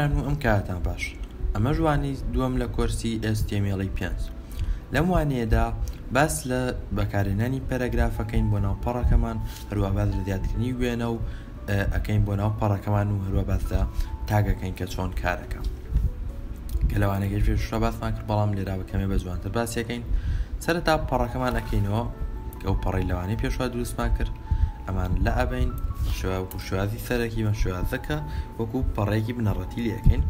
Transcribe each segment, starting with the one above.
خۆشەویستان و ئەم کاتان باش. ئەمە جوانی دووەم لە کۆرسی HTML5. لەم وانەیەدا باس لە بەکارهێنانی پەرەگرافەکەین بۆ ناو پەڕەکەمان، هەروە باس لە زیادکردنی وێنە و ئەەکەین بۆ ناو پەڕەکەمان و هەروە باس لە تاگەکەین کە چۆن کارەکە. کە لەوانەگەی پێشتر باسمان کرد، بەڵام لێرا بەکەمێ بە جوانتر باسیەکەین. سەرەتا پەڕەکەمان ئەکەینەوە کە ئەو پەڕەی لەوانەی پێشوا دروستمان کرد، ئەمان لە ئەبین شوازی سەرەکی بە شوازەکە وەکو پەڕەیەکی بنەڕەتی لێەکەین.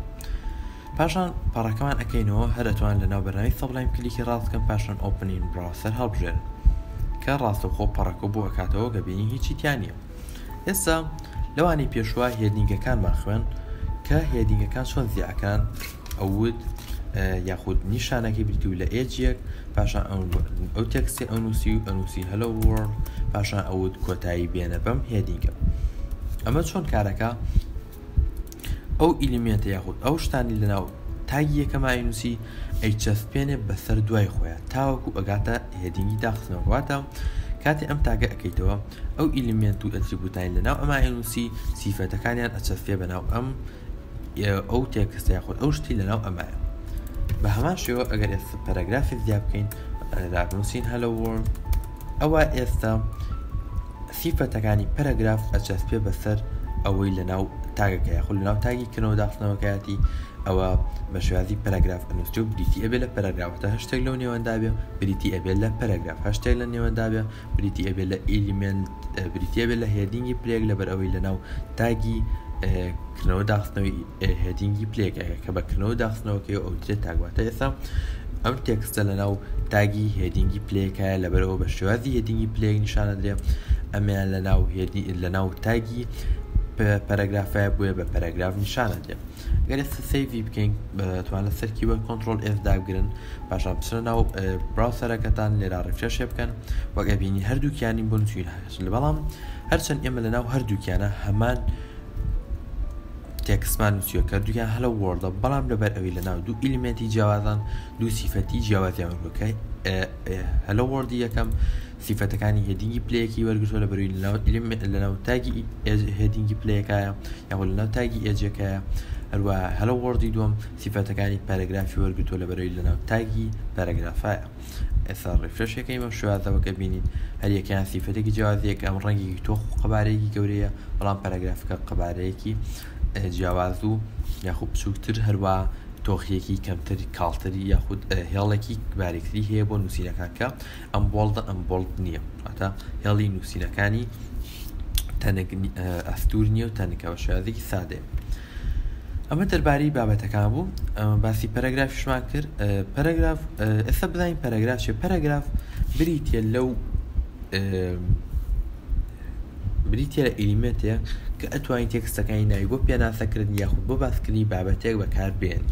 پاشان پەڕەکەمان ئەەکەینەوە هەر ئەتوان لەناو بەرنامەی سەبلایم کلیکی ڕاستکەم، پاشان ئۆپنین براوسەر هەڵبژێن کە ڕاستەوخۆ پەڕەکە بۆ ئەکاتەوە کە بینی هیچی تیان نییە. ئێستا لەوانی پێشوا هێدینگەکانمان خوێن کە هێدینگەکان چۆن زیاکان ئەوت یاخود نیشانەکەی بریتی و لە ئێجیەک، پاشان ئەو تێکستی ئەنووسی هەلو وۆرڵد، پاشان ئەوت کۆتایی بێنە بەم هێدینگە. ئەمە چۆن کارەکە؟ ئەو ئیلیمنتە یاخود ئەو شتانی لەناو تاگی یەکەمای نووسی ئەیچەسپێنێ بەسەر دوای خۆیان تاوەکو ئەگاتە هێدینگی داخستنەوە. واتە کاتی ئەم تاگە ئەەکەیتەوە، ئەو ئیلیمنت و ئەتریبوتانی لەناو ئەمای نووسی سیفەتەکانیان ئەچەسپێ بەناو ئەو تێکستە یاخود ئەو شتی لەناو ئەمایە. بە هەمان شێوە ئەگەر ئێستا پەرەگرافی زیاد بکەین، دابنووسین هەلو وۆرڵد، ئەوە ئێستا سیفەتەکانی پەرەگراف ئەچەسپێ بەسەر ئەوەی لەناو تاگەکە یاخود لەناو تاگی کردنەوە داخستنەوەکەیەتی ئەوە بە شێوازی پەرەگراف ئەنووسی و بریتی ئەبێ لە پەرەگرافەتە هەشتێک لەو نێوەندا بێ، بریتی ئەبێ لە پەرەگراف هەشتێک لە نێوەندا بێ، بریتی ئەبێ لە ئیلیمنت، بریتی ئەبێ لە هێدینگی پلێک لەبەر ئەوەی لەناو تاگی کردنەوە داخستنەوەی هێدینگی پلێکەکە کە بە کردنەوە داخستنەوەکەی ئەو درێت تاگواتە. ئێستا ئەم تێکستە لەناو تاگی هێدینگی پلێکایە لەبەرەوە بە شێوازی هێدینگی پلێک نیشانە درێ، ئەمیان لەناو تاگی پەرەگرافایە بووە بە پەرەگراف نیشانە درێ. گەر ئێستا سەیڤی بکەین، بەتوان لە سەر کیبۆرد کۆنتڕۆل S دابگرن، پاشان بچنە ناو براوسەرەکەتان، لێرا ڕیفرێشێ بکەن، وەک بینی هەردووکیانی بۆ نووسین هەشن. بەڵام هەرچەند ئێمە لەناو هەردووکیانە هەمان تێکسمان نووسیوە کە دووکیان هەلو وۆرڵدە، بەڵام لەبەر ئەوەی لەناو دوو ئیلیمنتی جیاوازان دوو سیفەتی جیاوازیان وەکەی هەلو وۆرڵدی یەکەم سیفەتەکانی هێدینگی پلەیەکی وەرگرتووە لەبەروی لەناو تاگی هێدینگی پلەیەکایە یاخود لەناو تاگی ئێجەکەیە، هەروە هەلو وۆرڵدی دووەم سیفەتەکانی پەرەگرافی وەرگرتووە لەبەروی لەناو تاگی پەرەگرافایە. ئێستا ڕیفرێشەکەی بەم شێوازەوە کە بینین هەر یەکیان سیفەتێکی جیاوازیەکە، ئەم ڕەنگێکی تۆخ و قەبارەیەکی گەورەیە، بەڵام پەرەگرافەکە قەبارەیەکی جیاواز و یاخود بچووکتر، هەروە تۆخیەکی کەمتر کاڵتری یاخود هێڵێکی باریکتری هەیە بۆ نووسینەکان کە ئەم بۆڵدە ئەم بۆڵد نییە، واتە هێڵی نووسینەکانی ئەستور نییە و تەنکەوە شێوازێکی سادەیە. ئەمە دەربارەی بابەتەکان بوو. باسی پەرەگرافیشمان کرد. پەرەگراف ئێستا بزانین پەرەگراف چیە. پەرەگراف بریتە لەو بریتە لە ئیلیمنتێک کە ئەتوانین تێکستەکانی ناوی بۆ پێناسەکردن یاخود بۆ باسکردنی بابەتێک بەکاربێن.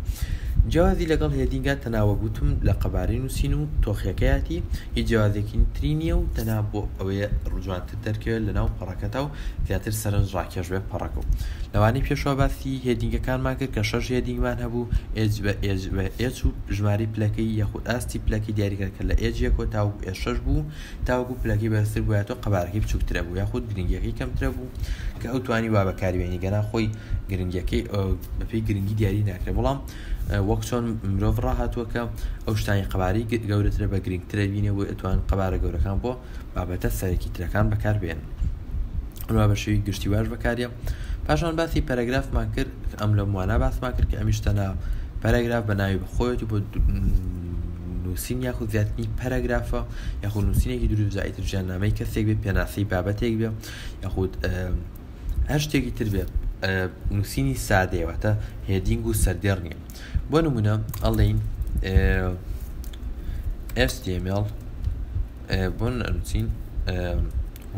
جیاوازی لەگەڵ هێدینگە تەناوە گوتم لە قەبارەی نووسین و تۆخیەکەیەتی هیچ جیاوازێکی تری نییە و تەنها بۆ ئەوەیە ڕجوانتر دەرکەوێت لەناو پەڕەکەتە و زیاتر سەرنج ڕاکێش بێ پەڕەکە. لەوانەی پێشەوە باسی هێدینگەکانمان کرد کە 6 هێدینگمان هەبوو، ئێج بە ئێج و ژمارەی پلەکەی یاخود ئاستی پلەکەی دیاریکرد کە لە ئێجیەکەوە تاوەکو ئێ6 بوو، تاوەکو پلەکەی بەرزتر بووایەتەوە قەبارەکەی بچووکترە بوو یاخود گرنگیەکەی کەمترە بوو کە ئەو توانی وا بەکاربێنی گەنا خۆی گرنگیەکەی بەپێی گرنگی دیاری ناکرێت. بەڵام وەک چۆن مرۆڤ ڕاهاتووە کە ئەو شتانی قەبارەی گەورەترە بە گرنگترە بینێ بۆ ئەتوان قەبارە گەورەکان بۆ بابەتە سەرەکی ترەکان بەکاربێن، هەروە بە شێوی گشتیواش بەکارێ. پاشان باسی پەرەگرافمان کرد، ئەم لە موانە باسمان کرد کە ئەمیش تەنها پەرەگراف بە ناوی بەخۆیەتی بۆ نووسین یاخود زیاتنی پەرەگرافە یاخود نووسینێکی دروست جایتر ژیاننامەی کەسێک بێ، پێناسەی بابەتێک بێ یاخود هەر شتێکی تر بێ، نووسینی سادەیەوەتە هێدینگ و سەردێڕ نییە. بۆ نمونە ئەڵێین HTML بۆ نووسین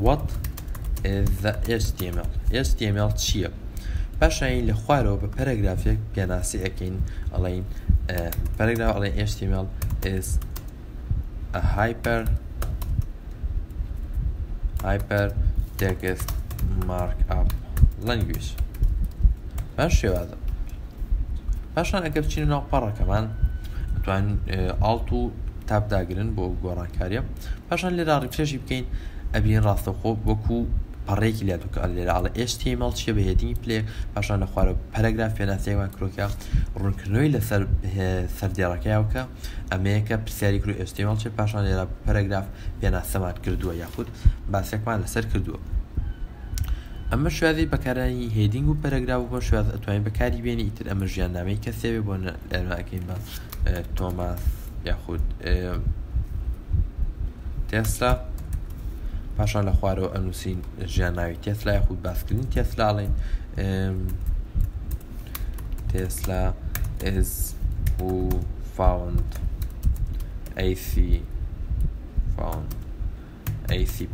what is the HTML چییە؟ پاشان لە خوارەوە بە پەرەگرافێک پێناسی ئەەکەین، ئەڵێین پەرەگراف ئەڵێن HTML is a hypertext markup language. باش شێوازە. پاشان ئەگەر بچینە ناو پەڕەکەمان ئەتوان ئاڵت و تاب داگرن بۆ گۆڕانکاریە. پاشان لێرا ڕیفرێشی بکەین، ئەبین ڕاستەوخۆ وەکو پەڕێکی لێ دوکە لێرە ئاڵە HTML چیە بە هێدینی پلێک پاشان لە خوارە پەرەگراف پێناسیێکمان کرۆکە ڕوونکردنەوەی لەسەر سەردێڕەکەیاوکە ئەمەیەکە پرسیاری کرد HTML چێ پاشان لێرە پەرەگراف پێناسەمان کردووە یاخود باسێکمان لەسەر کردووە. ئەمە شوێزی بەکارانی هێدینگ و پەرەگراف بۆ شوێز ئەتوانین بەکاری بێنی ئیتر ئەمە ژیاننامەی کەسێوێ بۆ ئێمەکەین بە تۆماس یاخود تێسلا پاشان لە خوارەوە ئەنووسین ژیانناوی تێسلا یاخود باسکردنی تێسلا ئەڵێن تێسلا is who found AC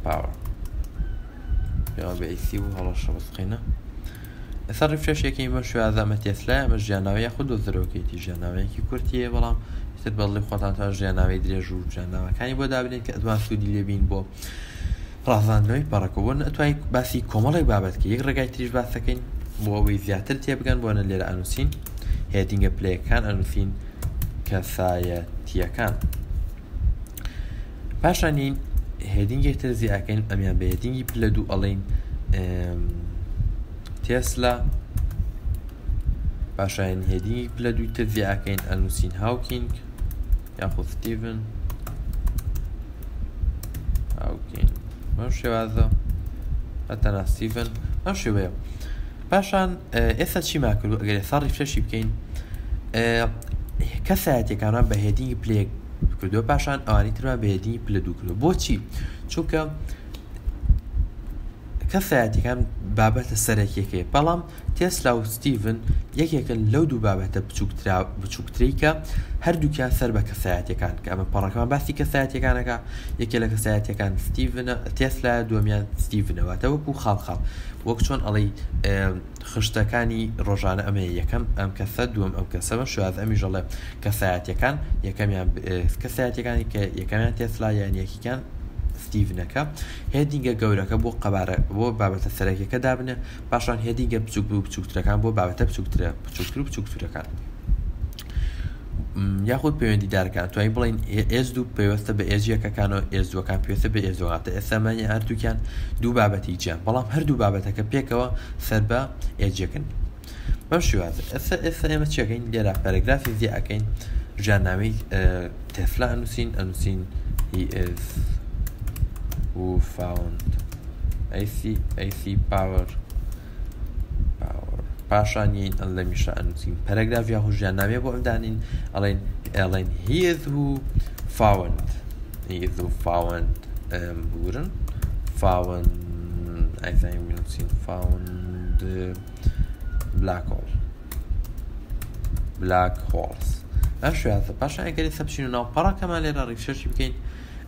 power پێوە بە AC بوو هەڵەشە بەسقینە ئێستا ڕیفرێشێکی بە شوێزە ئەمە تێسلا ئەمە ژیانناوی یاخود دۆزەرەوەکەیەتی ژیانناوەیەکی کورتیە بەڵام تر بەڵی خۆتان تا ژیانناوی درێژ و ژیانناوەکانی بۆ دابنێن کە ئەتوان سوودی لێبین بۆ ڕازاندنەوەی پەڕەکە بۆ ئەتوانی باسی کۆمەڵێک بابەتکە یەک ڕێگای تریش باس دەکەین بۆ ئەوەی زیاتر تێبگەن بۆنە لێرە ئەنووسین هێدینگە پلەیەکان ئەنووسین کەسایەتیەکان پاشانین هێدینگێکتر زیاکەین ئەمیان بە هێدینگی پلە دوو ئەڵێن تێسلا پاشان هێدینگی پلە دووی تر زیاکەین ئەنووسین هاوکینگ یاخود ستیڤن هاوکینگ بەم شێوازە هەتەنا ستیڤن ئەم شێوەیە پاشان ئێستا چیمان کردو ئەگەر ئێستا ڕیفرێشی بکەین کەسایەتیەکانمان بە هێدینگی پلەیەک کردووە پاشان ئەوانی ترمان بە هێدینگی پلە دوو کردووە بۆچی؟ چونکە کەسایەتیەکان بابەتە سەرەکیەکەیە بەڵام تێسلا و ستیڤن یەکێکن لەو دوو بابەتە بچووکترەی کە هەردووکیان سەر بە کەسایەتیەکان کە ئەمە پەڕەکەمان باسی کەسایەتیەکانەکە یەکێ لە کەسایەتیەکان ستیڤنە تێسلا دووەمیان ستیڤنەوەتە وەکو خاڵخاڵ وەک چۆن ئەڵەی خشتەکانی ڕۆژانە ئەمەیە یەکەم ئەم کەسە دووەم ئەم کەسەمە شواز ئەمی ژەڵێ کەسایەتیەکان یەکەمیان کەسایەتیەکانی کە یەکەمیان تێسلا یان یەکیکان ستیڤنەکە هێدینگە گەورەکە بۆ قەبارە بۆ بابەتە سەرەکیەکە دابنێ پاشان هێدینگە بچووک و بچووکترەکان بۆ بابەتە بچووکتر و بچووکترەکان یاخود پەیوەندیدارەکان توانین بڵین ئێز دوو پێوەستە بە ئێزیەکەکانەوە ئێز دووەکان پێوەستە بە ئێزۆغاتە ئێستامانی هەردووکیان دوو بابەتی جیان بەڵام هەردوو بابەتەکە پێکەوە سەر بە ئێجەکەن بەم شێوازە ئێستا ئێمە چێکەین لێرە پەرەگرافی زیاکەین ژیاننامەی تێسلا ئەنووسین he is who found AC power پاشان یین ئەلە میشە ئەنووسین پەرەگراف یاخود ژیاننامەیە بۆ ئەمدانین ئەڵێن he is who found بورن found ئەیزانین بنووسین found black holes ئەم شوێزە پاشان ئەگەری سەبچین و ناو پەڕەکەمان لێرە ڕیفرێشی بکەین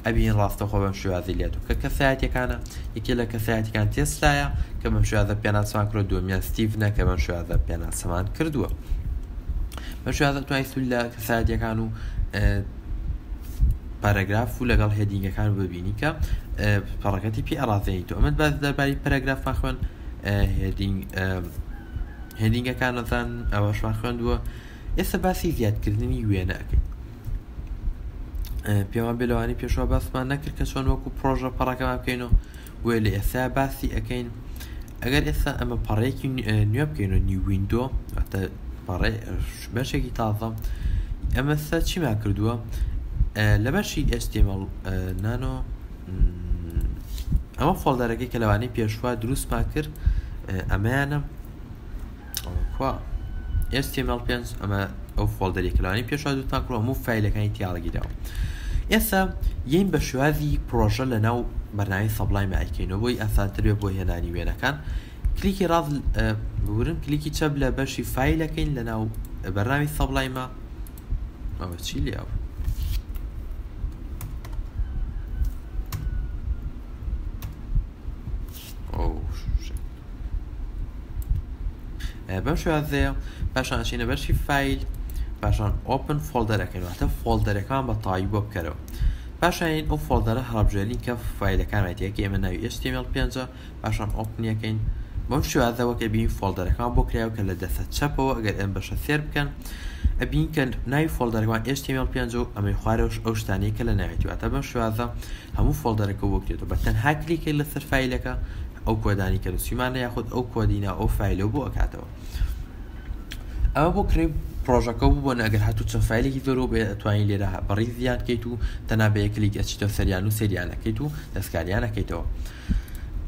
ئەبین ڕاستەخۆ بەم شێوازی لێتوو کە کەسایەتیەکانە یەکێ لە کەسایەتیەکان تێسلایە کە بەم شێوازە پێناسەمان کردووە دووەمیان ستیڤنە کە بەم شێوازە پێناسەمان کردووە بەم شێوازە توانین سوود لە کەسایەتیەکان و پەرەگراف و لەگەڵ هێدینگەکان ببینی کە پەڕەکەتی پێ ئەڕازێنیتەوە ئەمەد باز دەرباری پەرەگرافمان خوێن هێدینگەکانەتان ئەوەشمان خوێندووە ئێستا باسی زیادکردنی وێنە ئەەکەین پێمان بێلەوانی پێشەوە باسمان نەکرد کە چۆن وەکو پرۆژە پەڕەکەمان بکەینەوە وێ لە ئێستا باسی ئەەکەین ئەگەر ئێستا ئەمە پەڕەیەکی نوێ بکەینەوە نیو ویندۆ ئەتە پەڕێ بەشێکی تازە ئەمە ستا چیمان کردووە لە بەشی HTML نانۆ ئەمە فۆڵدەرەکەی کە لەوانەی پێشوا دروستمان کرد ئەمەیانە HTML5 ئەمە ئەو فۆڵدەری کە لەوانەی پێشوا دووتان کڕوە هەموو فایلەکانی تیاڵگیراوە ئێستا یین بە شوازی پرۆژە لە ناو بەرنامەی سەبلایمە ئەیکەینەوە بۆی ئاسانتر بێ بۆ هێنانی وێنەکان کلیکی ڕاست بورن کلیکی چەپ لە بەشی فایلەکەین لە ناو بەرنامەی سەبلایمە ئەوە چی لێوە بەم شوازەیە پاشان ئەچینە بەشی فایل پاشان ئۆپن فۆڵدەرەکەین واتە فۆڵدەرەکان بە تایی بۆ بکەرەوە پاشان ئەو فۆڵدەرە هەڵبژێرین کە فایلەکانەتیەکە ئێمە ناوی HTML5 پاشان ئۆپنیەکەین بەم شوازەوە کە بین فۆڵدەرەکان بۆ کرایەوە کە لە دەستە چەپەوە ئەگەر ئەم بەشە سێر بکەن ئەبین کە ناوی فۆڵدەرەکەمان HTML5 و ئەمەی خوارەوە ئەو شتانەی کە لە ناوێتی واتە بەم شێوازە هەموو فۆڵدەرەکە وەکرێتەوە بە تەنها کلیکەی لەسەر فایلەکە ئەو کۆدانی کە نووسیمانە یاخود ئەو کۆدینە ئەو فایلە بۆ ئەکاتەوە. ئەمە بۆ کڕی پرۆژەکە بوو بۆ نەگەر هاتوو چەند فایلێکی زۆر بێ ئەتوانین لێرە بەڕی زیان کەیت و تەنها بە یەک کلیک ئەچیتەوە سەریان و سەریانەکەیت و دەستکاریانەکەیتەوە.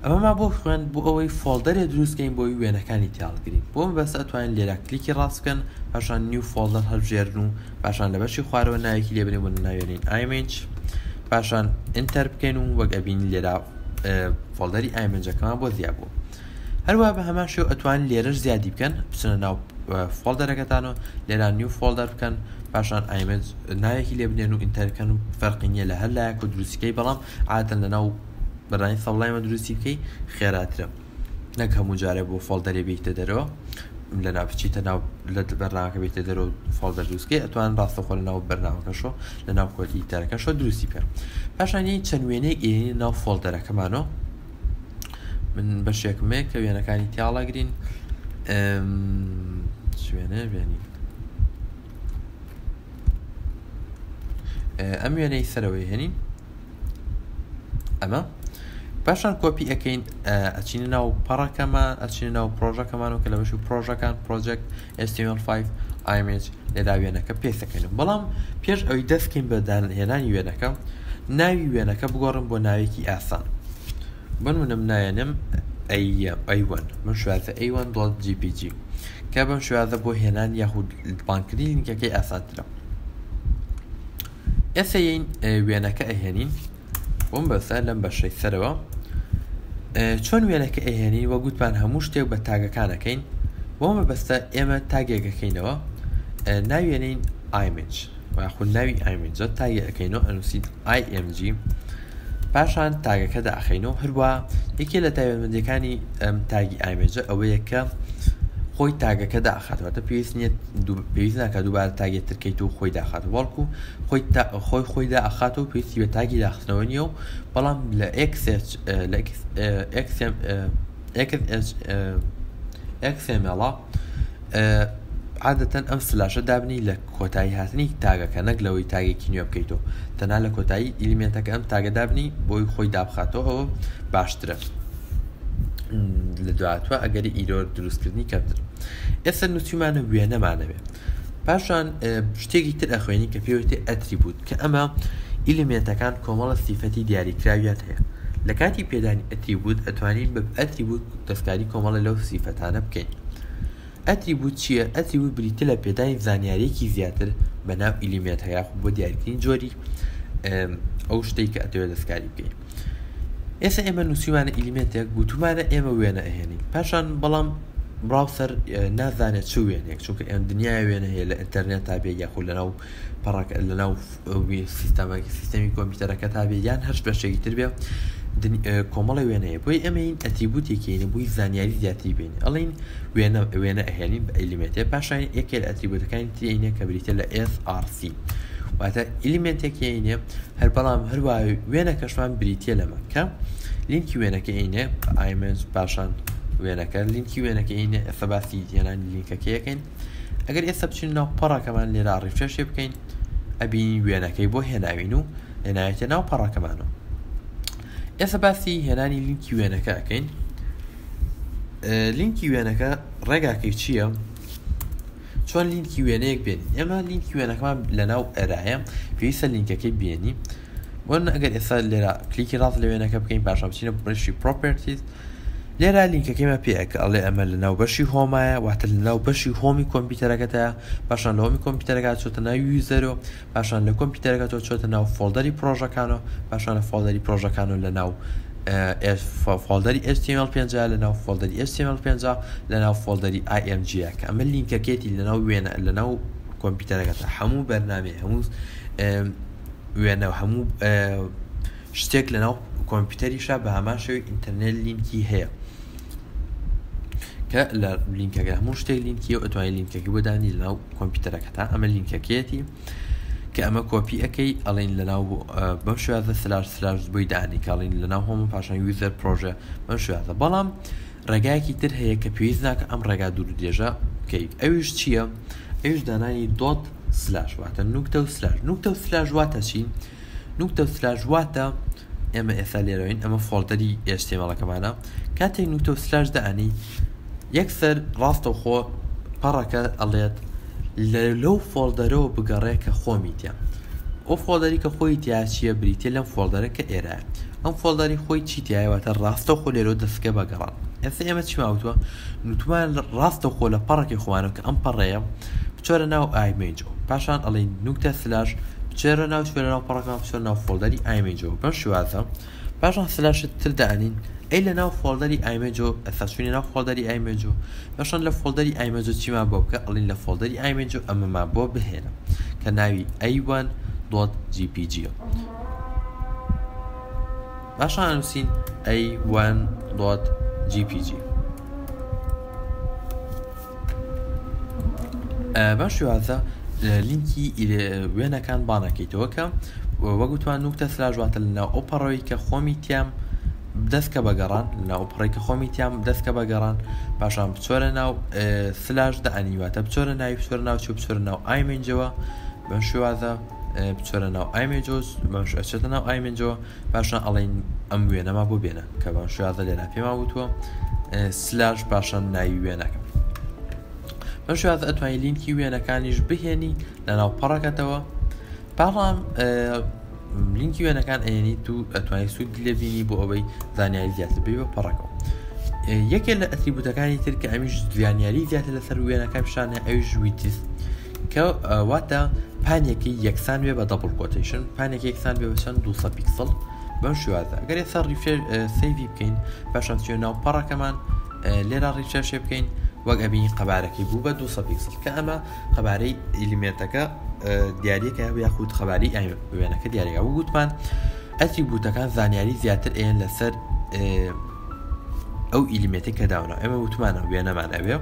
ئەمەما بۆ خوێن بۆ ئەوەی فۆڵدەرێ دروستکەین بۆی وێنەکانی تیاڵگرین بۆ بەس ئەتوانین لێرە کلیکی ڕاست بکەن پاشان نیو فۆڵدەر هەڵبژێرن و پاشان لە بەشی خوارەوە ناوێکی لێ بنێن بۆ ناوێنین ئایمێج پاشان ئینتەر بکەین و وەک ئەبین لێرە فۆڵدەری ئایمێجەکەمان بۆ زیاد بوو. هەروە بە هەمان شێو ئەتوانین لێرەش زیادی بکەن بچنە ناو فۆڵدەرەکەتانەوە لێرە نیو فۆڵدەر بکەن پاشان ئایمێج ناوێکی لێ بنێن و ئینتەرکەن و فەرقی نییە لە هەر لایەک و دروستیکەی بەڵام عادەتەن لەناو بەڕای سەڵایمە دروستی بکەی خێراترە نەک هەموو جارێ بۆ فۆڵدەرێ بێتە دەرەوە لە ناو بچیتە ناو لە بەرنامەکە بێتە دەرەوە فۆڵدەر دروستکەی ئەتوان ڕاستەخۆ لە ناو بەرنامەکەشەوە لە ناو کۆدی تەرەکەشەوە دروستی بکەن. پاشان چەند وێنەیەک ئێنی ناو فۆڵدەرەکەمانەوە من بەشێکمێک کە وێنەکانی تیاڵەگرین شوێنە بێنین ئەم وێنەی سەرەوەی هێنین ئەمە پاشان کۆپی ئەەکەین ئەچینە ناو پەڕەکەمان ئەچینە ناو پرۆژەکەمانەوە کە لە بەشی پرۆژەکان پرۆژێکت HTML5 ئایمێج لێدا وێنەکە پێسەکەین بەڵام پێش ئەوی دەستکەین بە داهێنانی وێنەکە ناوی وێنەکە بگۆڕم بۆ ناوێکی ئاسان بۆ نمونە نایەنم A1 من شوازە A1.jpg کە بەم شوازە بۆ هێنان یاخود بانکردنی لینکەکەی ئاسانترە. ئێستا وێنەکە ئەهێنین بۆم بەسە لەم بەشەی سەرەوە چۆن وێنەکە ئەهێنین وە گوتمان هەموو شتێک بە تاگەکانەکەین بۆمە بەستە ئێمە تاگێکەکەینەوە ناوێنین ئایمێج خود ناوی ئایمێجە تاگێ ئەەکەینەوە ئەنووسین IMG پاشان تاگەکە داخینەوە هەروە یەکێ لە تایبەتمەندیەکانی تاگی ئایمێجە ئەوەیە کە خۆی تاگەکە داخاتەوەتە پێویست ناکە دووبارە تاگێت ترکەیت و خۆی داخات بەڵکو خۆی داخاتەوە پێویستی بە تاگی داخستنەوە نیە و بەڵام لە XML عادەتەن ئەم سلاشە دابنی لە کۆتایی هاتنی تاگەکە نەک لەوەی تاگێکی نوێ بکەیتەوە تەنها لە کۆتایی ئیلیمێنتەکە ئەم تاگە دابنی بۆی خۆی دابخاتەوە ئەوە باشترە لە دواتوە ئەگەری ئیرۆر دروستکردنی کەمتر. ئێستا نووسیمانە وێنەمانەوێ پاشان شتێکی تر ئەخوێنی کە پێوتێ ئەتریبوت کە ئەمە ئیلیمێنتەکان کۆمەڵە سیفەتی دیاریکراویان هەیە لە کاتی پێدانی ئەتریبوت ئەتوانین بە ئەتریبوت دەستکاری کۆمەڵە لەو سیفەتانە بکەین. ئەتریبوت چییە؟ ئەتریبوت بریتە لە پێدانی زانیاریەکی زیاتر بە ناو ئیلیمێنت هەیە بۆ دیاریکردنی جۆری ئەو شتەی کە ئەتەوێت دەستکاری بکەین. ئێستا ئێمە نووسیمانە ئیلیمێنتێک گوتومانە ئێمە وێنە ئەهێنین پاشان بەڵام براوسەر نازانێت چ وێنێک چونکە ئێم دنیای وێنە هەیە لە ئینتەرنێت تا بێ یاخود لەناو پەڕەکە لەناو سیستەمی کۆمپیوتەرەکە تا بێ یان هەر بەشێکی تر بێ کۆمەڵی وێنەیە بۆی ئەمەین ئەتریبوتێکینە بووی زانیاری زیاتری بینی ئەڵین وێنە ئەهێنین بە ئیلیمێنتێ پاشان یەکێ لە ئەتریبوتەکانی ترینە کە بریتە لە SRC واتە ئیلیمێنتێکی عینێ هەر بەڵام هەروە وێنە کەشمان بریتە لەمە کە لینکی وێنەکە عینێ ئایمێج پاشان وێنەکە لینکی وێنەکە عینێ ئێستا باسی هێنانی لینکەکەیەکەین ئەگەر ئێستا بچین ناو پەڕەکەمان لێرە ڕیفرێشێ بکەین ئەبینی وێنەکەی بۆ هێناوین و هێنایەتە ناو پەڕەکەمانەوە. ئێستا باسی هێنانی لینکی وێنەکە ئەەکەین لینکی وێنەکە ڕێگاکەی چییە؟ چۆن لینکی وێنەیەک بێنین ئێمە لینکی وێنەکەمان لەناو ئەرایە پێویستە لینکەکەی بێنی بۆ ئەگەر ئێستا لێرە کلیکی ڕاست لە وێنەکە بکەین پاشان بچینە بەشی پرۆپەرتیز لێرە لینکەکەیمە پێەکە ئەڵێ ئەمە لەناو بەشی هۆمایە واتە لەناو بەشی هۆمی کۆمپیوتەرەکەتە پاشان لە هۆمی کۆمپیوتەرەکە چۆتە ناو یوزەرەوە پاشان لە کۆمپیوتەرەکەتەوە چۆتە ناو فۆڵدەری پرۆژەکانەوە پاشان لە فۆڵدەری پرۆژەکانەوە لە ناو فۆڵدەری HTML5 لە ناو فۆڵدەری HTML5 لە ناو فۆڵدەری IMG کە ئەمە لینکەکێتی لەناو وێنە لەناو کۆمپیوتەرەکەتە هەموو بەرنامێ هەموو وێنە هەموو شتێک لەناو کۆمپیوتەریشە بە هەمان شێوەی ئینتەرنێت لینکی هەیە کە لە لینکەکە هەموو شتێک لینکی و ئەتوانین لینکەکە بۆدانی لەناو کۆمپیوتەرەکەتە ئەمە لینکەکەیەتی کە ئەمە کۆپی ئەەکەی ئەڵین لەناو بەم شوازە سلاش بۆی دانی کاڵین لەناو هەموو پاشان یوزەر پرۆژە بەم شوازە بەڵام ڕێگایەکی تر هەیە کە پێویست ناکە ئەم ڕێگا دوور درێژە بکەیت ئەویش چییە؟ ئەوش دانانی دۆت سلاش واتە نوکتە و سلاش نوکتە و سلاش واتە چی؟ نوکتە و سلاش واتە ئێمە ئێستا لێرەوەین ئەمە فۆڵدەری HTML-ەکەمانە کاتێک نوکتە و سلاش دەئەنی یەکسەر ڕاستەوخۆ پەڕەکە ئەڵێت لەو فۆڵدەرەوە بگەڕێ کە خۆمی تیا ئەو فۆڵدەری کە خۆی تیا چیە بریتە لەم فۆڵدەرە کە ئێرایە ئەم فۆڵدەری خۆی چی تایەوەتە ڕاستەوخۆ لێرەوە دەستکە بەگەڕان ئێستا ئێمە چی ماوتووە نوتمان ڕاستەوخۆ لە پەڕێکی خۆوانەوە کە ئەم پەڕەیە بچۆرە ناو ئایمێجەوە پاشان ئەڵێن نوکتە سلاش بچێرە ناو شوێنە ناو پەڕەکەمان بچۆرە ناو فۆڵدەری ئایمێجەوە بەم شێوازە پاشان سلاشت تر دەئەنین ئەی لە ناو فۆڵدەری ئایمێجەوە ئەستا شوێنی ناو فۆڵدەری ئایمێجەوە پاشان لە فۆڵدەری ئایمێجەوە چیمان بۆ بکە ئەڵێن لە فۆڵدەری ئایمێجەوە ئەمەمان بۆ بهێنە کە ناوی a1.jpg باشان ئەنووسین a1.jpg بەم شێوازە لینکی وێنەکان بانەکەیتەوە کە وەگوتوان نوکتە سلاش واتە لەناو ئۆپەڕەوەی کە خۆمی تیام دەستکە بەگەڕان لەناو ئۆپەڕەی کە خۆمی تیام دەستکە بەگەڕان پاشان بچۆرە ناو سلاش دەئەنیواتە بچۆرە ناوی بچۆرە ناو چی بچۆرە ناو ئایمێنجەوە بەم شێوازە بچۆرە ناو ئایمێجۆز بەش ئەچێتە ناو ئایمێنجەوە پاشان ئەڵێن ئەم وێنەما بۆ بێنە کە بەم شێوازە لێرا پێما وتووە سلاش پاشان ناوی وێنەکە بەم شێوازە ئەتوانی لینکی وێنەکانیش بهێنی لەناو پەڕەکەتەوە پاڵام لینکی وێنەکان ئەێنی تو ئەتوانی سوود لێبینی بۆ ئەوەی زانیاری زیاتر بێ بە پەڕەکەەوە یەکێک لە ئەتریبوتەکانی تر کە ئەمیش زیانیاری زیاتر لەسەر وێنەکان پیشانە ئەویش ویتیس کە واتە پانێکی یەکسان بێ بە دەبڵ کۆتیشن پانێکی یەکسان بێ بە چەند 200 پیکسل بەم شێوازە ئەگەر ئێستا سەیڤی بکەین پاشان چێ ناو پەڕەکەمان لێرە ڕیفرێش بکەین وەک ئەبینی قەبارەکەی بوو بە 200 پیکسل کە ئەمە قەبارەی ئیلیمێنتەکە دیاریەکە یاخود خەباری وێنەکە دیارەکە وگوتمان ئەتریبوتەکان زانیاری زیاتر ئێن لەسەر ئەو ئیلیمێتی کە داونە ئێمە وتمانە وێنەمانەوێ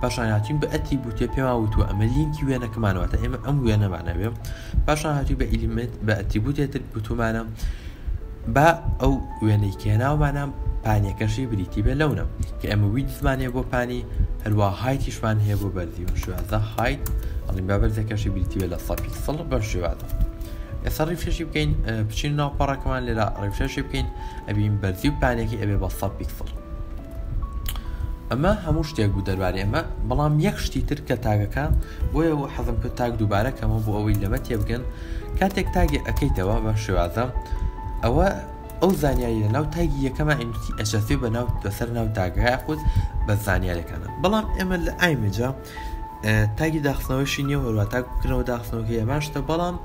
پاشان هاتوین بە ئەتریبوتێ پێما وتووە ئەمە لینکی وێنەکەمانەوەتە ئێمە ئەم وێنەمانەوێ پاشان هاتووی بە ئیلیمێت بە ئەتریبوتێتر وتومانە با ئەو وێنەی کێناومانە پانیەکەشی بریتی بێ لەونە کە ئەمە ویدزمانێ بۆ پانی هەروە هایتیشمان هەیە بۆ بەرزی و شوازە هایت ئەڵین با بەرزەکەشی بریتی بێ لە 100 پیکسل بەم شێوازە ئێستا ڕیفرێشی بکەین بچین ناو پەڕەکەمان لێرە ڕیفرێشی بکەین ئەبین بەرزی و پانێکی ئەبێ بە 100 پیکسل ئەمە هەموو شتێک بوو دەربارەی ئەمە بەڵام یەک شتی تر کە تاگەکان بۆیە حەزم کرد تاگ دووبارەکەمە بۆ ئەوەی لەمە تێبگەن کاتێک تاگی ئەەکەیتەوە بە شێوازە ئەوە ئەو زانیاری لە ناو تاگی یەکەمە ئینوتی ئەشەسی بە ناو بەسەر ناو تاگەکە خۆت بە زانیارەکانە بەڵام ئێمە لە ئایمێجا تاگی داخستنەوەشی نییە هەروە تاگکردنەوە داخستنەوەکە یەماشتە بەڵام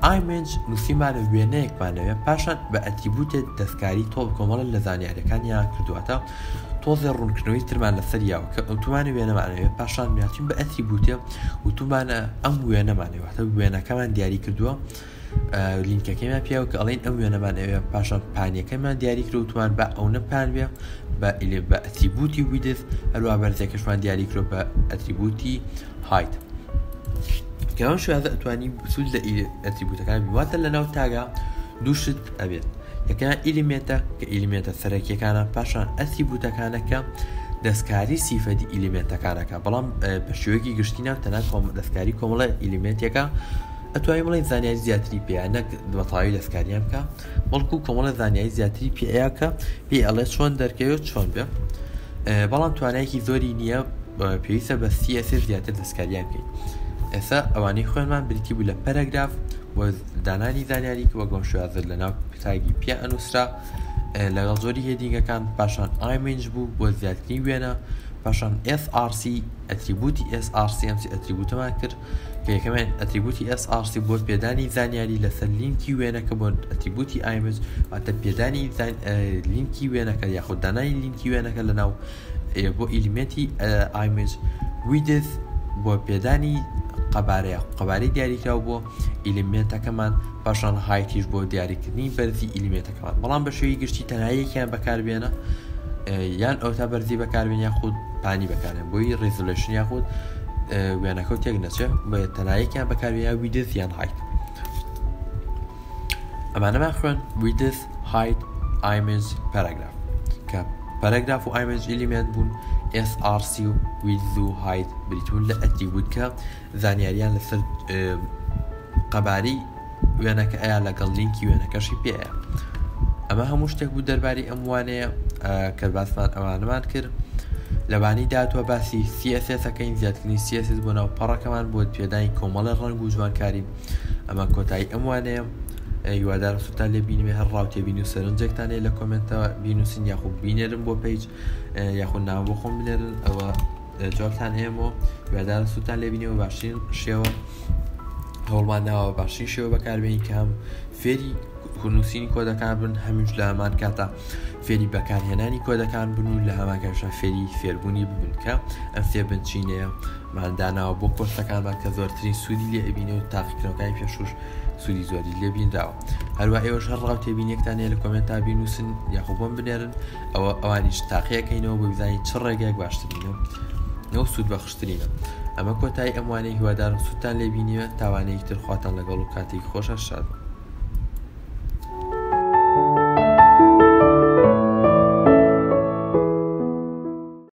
ئایمێج نووسیمانە وێنەیەکمانەوێ پاشان بە ئەتریبوتێت دەستکاری تۆڵ کۆمەڵە لە زانیارەکانیان کردواتە تۆزێ ڕوونکردنەوەی ترمان لەسەر یاوە کە ئۆتومانە وێنەمانەوێت پاشان میاتین بە ئەتریبوتێ وتومانە ئەم وێنەمانەوەتە وێنەکەمان دیاری کردووە لینکەکەیمان پیاوە کە ئەڵێن ئەم وێنەمانەوێ پاشان پانیەکەمان دیاری کرد وتومان بە ئەو نەپان بێ بە ئەتریبوتی ویدز هەروە بەرزەکەشمان دیاری کرد بە ئەتریبوتی هایت کەوان شوازە ئەتوانی سوود لە ئەتریبوتەکان بیواتە لە ناو تاگا دووشت ئەبێت یەکەیان ئیلیمێتە کە ئیلیمێتە سەرەکیەکانە پاشان ئەتریبوتەکانەکە دەستکاری سیفەتی ئیلیمێنتەکانەکە بەڵام بە شێوەیەکی گشتینە تەنها دەستکاری کۆمەڵە ئیلیمێنتێکە ئەتوانی بڵێن زانیاری زیاتری پێیە نەک بەتەواوی دەستکاریان بکە بەڵکو کۆمەڵە زانیاری زیاتری پێەیە کە پێی ئەڵێ چۆن دەرکەوێت چۆن بێ بەڵام توانایەکی زۆری نییە پێویستە بە CSS زیاتر دەستکاریان بکەین ئێستا ئەوانەی خۆیمان بریتی بوو لە پەرەگراف بۆ دانانی زانیاری کە وەگەم شوازر لە ناو تاگی پیا ئەنووسرا لەگەڵ زۆری هێدینگەکان پاشان ئایمێنج بوو بۆ زیاترین وێنە پاشان SRC ئەتریبوتی SRC ئەمسی ئەتریبوتەمان کرد کە یەکەمان ئەتریبوتی SRC بۆ پێدانی زانیاری لەسەر لینکی وێنەکە بۆ ئەتریبوتی ئایمێنج واتە پێدانی لینکی وێنەکە یاخود دانانی لینکی وێنەکە لەناو بۆ ئیلیمێتی ئایمێنج ویدز بۆ پێدانی قەبارەی دیاریکراوە بۆ ئیلیمێنتەکەمان پاشان هایتیش بۆ دیاریکردنی بەرزی ئیلیمێنتەکەمان بەڵام بە شێوەی گشتی تەنایەکیان بەکاربێنە یان ئەو تا بەرزی بەکاربێن یاخود پانی بەکارێن بۆی ڕێزۆلوشن یاخود وێنەکە و تێک نەچێت بە تەنایەکیان بەکاربێن ویدز یان هایت ئەمانەمان خوێن ویدز هایت ئایمێنج پەرەگراف کە پاراگراف و image element بوون src و width و height بریتون لە attribute کە زانیاریان لەسەر قەباری وێنەکە ئەیە لەگەڵ لینکی وێنەکەشی پێەیە. ئەمە هەموو شتێک بوو دەرباری ئەم وانەیە کە باسمان ئەوانەمان کرد. لەبانی داتوە باسی CSS-ەکەین زیادکردنی CSS بۆ ناو پەڕەکەمان بۆ پێدانی کۆمەڵە ڕەنگ و جوانکاری. ئەمە کۆتایی ئەم وانەیە. هیوادارم سوتان لێ بینیمێ هەر ڕاوتێ بین و سەرنجێکتانێ لە کۆمنتەوە بینوسین یاخود بینێرن بۆ پیج یاخود ناو بۆ خۆم بنێرن ئەوە جوابتان هەیەمەوە. هیوادارم سوتان لێ بینەوە باشترین شێوە هەوڵمان ناوە باشترین شێوە بەکاربێنین کە هەم فێری نووسینی کۆدەکان بن هەمیش لە هەمان کاتە فێری بەکارهێنانی کۆدەکان بن و لە هەمان کاتژە فێری فێربوونی ببن کە ئەم سێ بنچینەیە ماداناوە بۆ کۆرسەکانمان کە زۆرترین سوودی لێ ئەبینێ و تاقیکردنەوەکانی پێشوش سوودی زۆری لێ بینراوە. هەروە ئێوەش هەر ڕاو تێبینیەکتان هەیە لە کۆمنتا بینووسن یاخود بۆم بنێرن ئەوانیش تاقیەکەینەوە بۆ بزانین چ ڕێگەیەک باشترینە ئەو سوود بەخشترینە. ئەمە کۆتایی ئەم وانەی هیوادارم سوودتان لێ بینیوە. تاوانەیەکی تر خواتان لەگەڵ و کاتێکی خۆشە شاد.